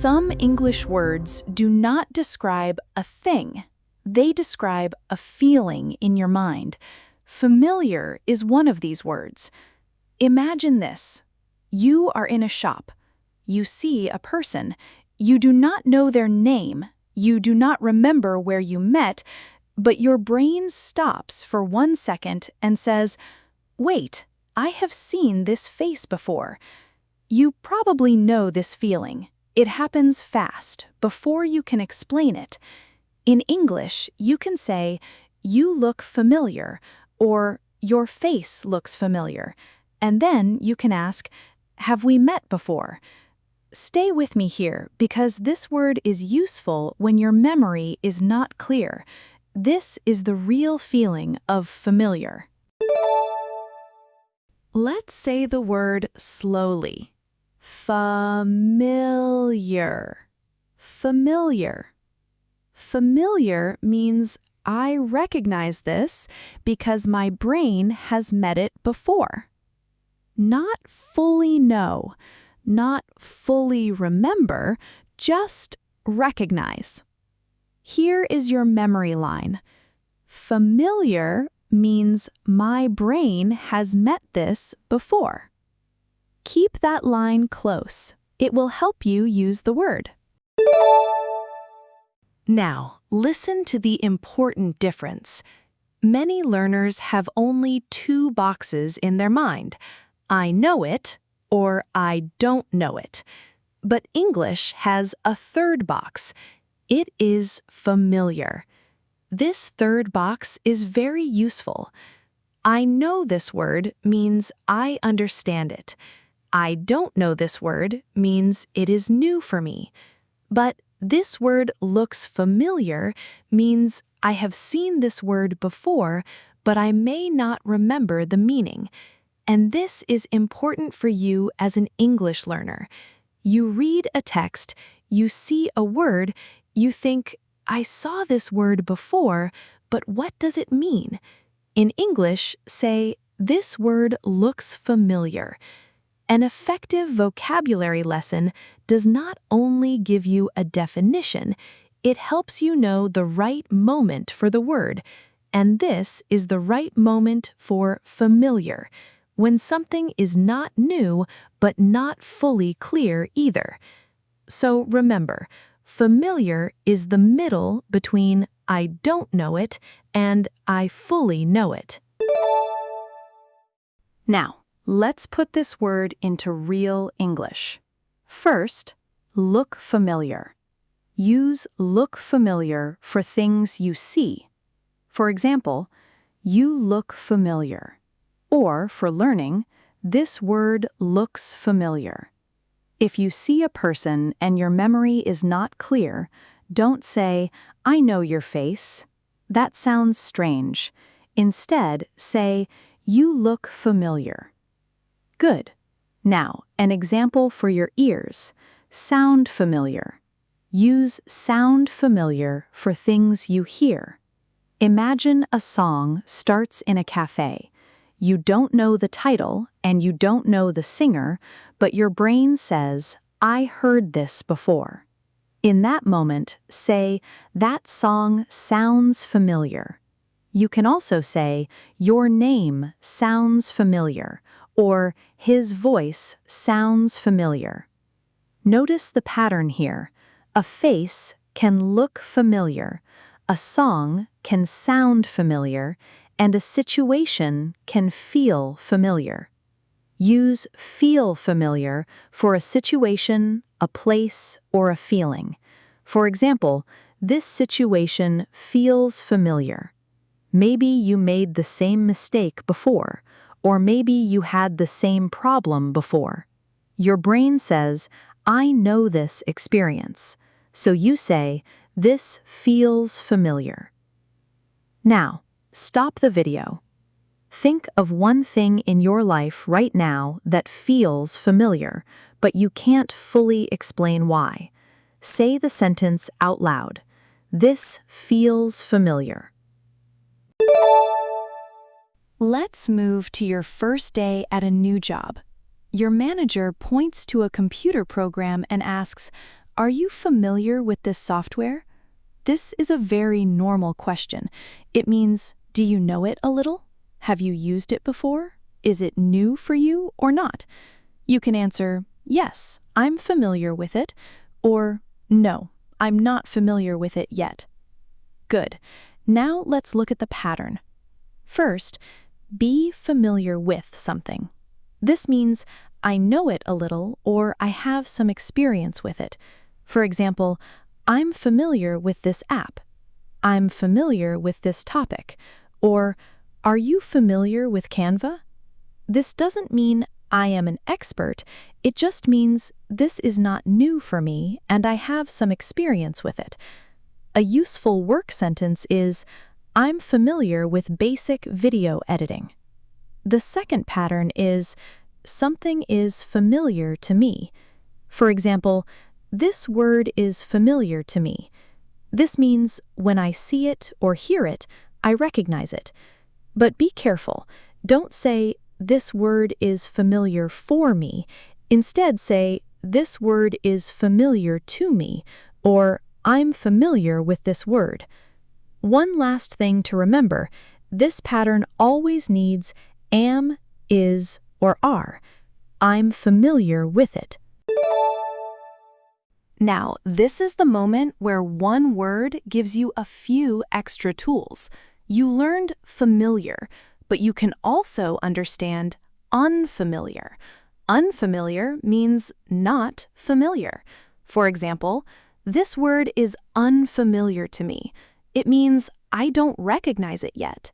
Some English words do not describe a thing. They describe a feeling in your mind. Familiar is one of these words. Imagine this. You are in a shop. You see a person. You do not know their name. You do not remember where you met, but your brain stops for 1 second and says, "Wait, I have seen this face before." You probably know this feeling. It happens fast, before you can explain it. In English, you can say, "You look familiar," or "Your face looks familiar." And then you can ask, "Have we met before?" Stay with me here because this word is useful when your memory is not clear. This is the real feeling of familiar. Let's say the word slowly. Familiar. Familiar. Familiar means I recognize this because my brain has met it before. Not fully know, not fully remember, just recognize. Here is your memory line. Familiar means my brain has met this before. Keep that line close. It will help you use the word. Now, listen to the important difference. Many learners have only 2 boxes in their mind. I know it, or I don't know it. But English has a 3rd box. It is familiar. This 3rd box is very useful. I know this word means I understand it. I don't know this word means it is new for me. But this word looks familiar means I have seen this word before, but I may not remember the meaning. And this is important for you as an English learner. You read a text, you see a word, you think, I saw this word before, but what does it mean? In English, say, this word looks familiar. An effective vocabulary lesson does not only give you a definition, it helps you know the right moment for the word. And this is the right moment for familiar, when something is not new but not fully clear either. So remember, familiar is the middle between I don't know it and I fully know it. Now, let's put this word into real English. First, look familiar. Use look familiar for things you see. For example, you look familiar. Or, for learning, this word looks familiar. If you see a person and your memory is not clear, don't say, I know your face. That sounds strange. Instead, say, you look familiar. Good. Now, an example for your ears. Sound familiar. Use sound familiar for things you hear. Imagine a song starts in a cafe. You don't know the title and you don't know the singer, but your brain says, I heard this before. In that moment, say, that song sounds familiar. You can also say, your name sounds familiar, or his voice sounds familiar. Notice the pattern here. A face can look familiar, a song can sound familiar, and a situation can feel familiar. Use feel familiar for a situation, a place, or a feeling. For example, this situation feels familiar. Maybe you made the same mistake before, or maybe you had the same problem before. Your brain says, I know this experience. So you say, this feels familiar. Now, stop the video. Think of one thing in your life right now that feels familiar, but you can't fully explain why. Say the sentence out loud. This feels familiar. Let's move to your first day at a new job. Your manager points to a computer program and asks, Are you familiar with this software? This is a very normal question. It means, do you know it a little? Have you used it before? Is it new for you or not? You can answer, yes, I'm familiar with it, or no, I'm not familiar with it yet. Good. Now let's look at the pattern. First, be familiar with something. This means I know it a little or I have some experience with it. For example, I'm familiar with this app. I'm familiar with this topic. Or, are you familiar with Canva? This doesn't mean I am an expert. It just means this is not new for me and I have some experience with it. A useful work sentence is, I'm familiar with basic video editing. The second pattern is, something is familiar to me. For example, this word is familiar to me. This means when I see it or hear it, I recognize it. But be careful. Don't say, this word is familiar for me. Instead say, this word is familiar to me, or I'm familiar with this word. One last thing to remember, this pattern always needs am, is, or are. I'm familiar with it. Now, this is the moment where one word gives you a few extra tools. You learned familiar, but you can also understand unfamiliar. Unfamiliar means not familiar. For example, this word is unfamiliar to me. It means I don't recognize it yet.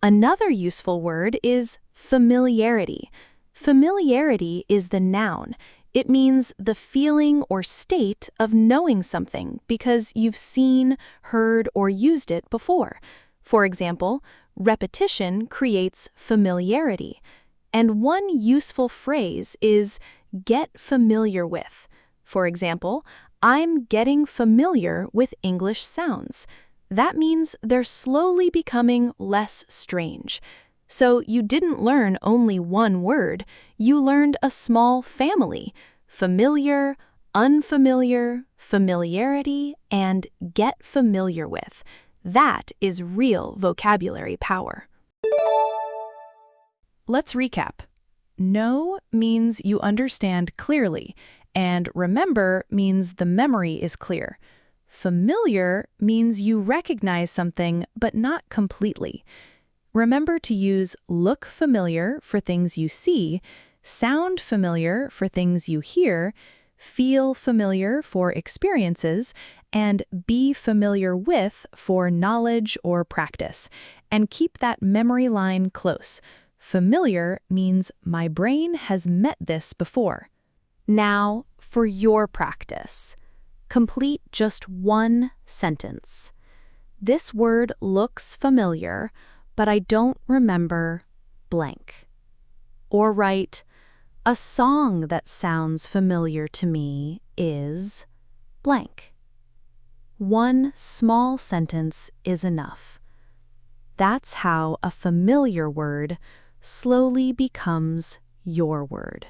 Another useful word is familiarity. Familiarity is the noun. It means the feeling or state of knowing something because you've seen, heard, or used it before. For example, repetition creates familiarity. And one useful phrase is get familiar with. For example, I'm getting familiar with English sounds. That means they're slowly becoming less strange. So you didn't learn only one word, you learned a small family: familiar, unfamiliar, familiarity, and get familiar with. That is real vocabulary power. Let's recap. Know means you understand clearly, and remember means the memory is clear. Familiar means you recognize something, but not completely. Remember to use look familiar for things you see, sound familiar for things you hear, feel familiar for experiences, and be familiar with for knowledge or practice. And keep that memory line close. Familiar means my brain has met this before. Now, for your practice. Complete just one sentence. This word looks familiar, but I don't remember blank. Or write, a song that sounds familiar to me is blank. One small sentence is enough. That's how a familiar word slowly becomes your word.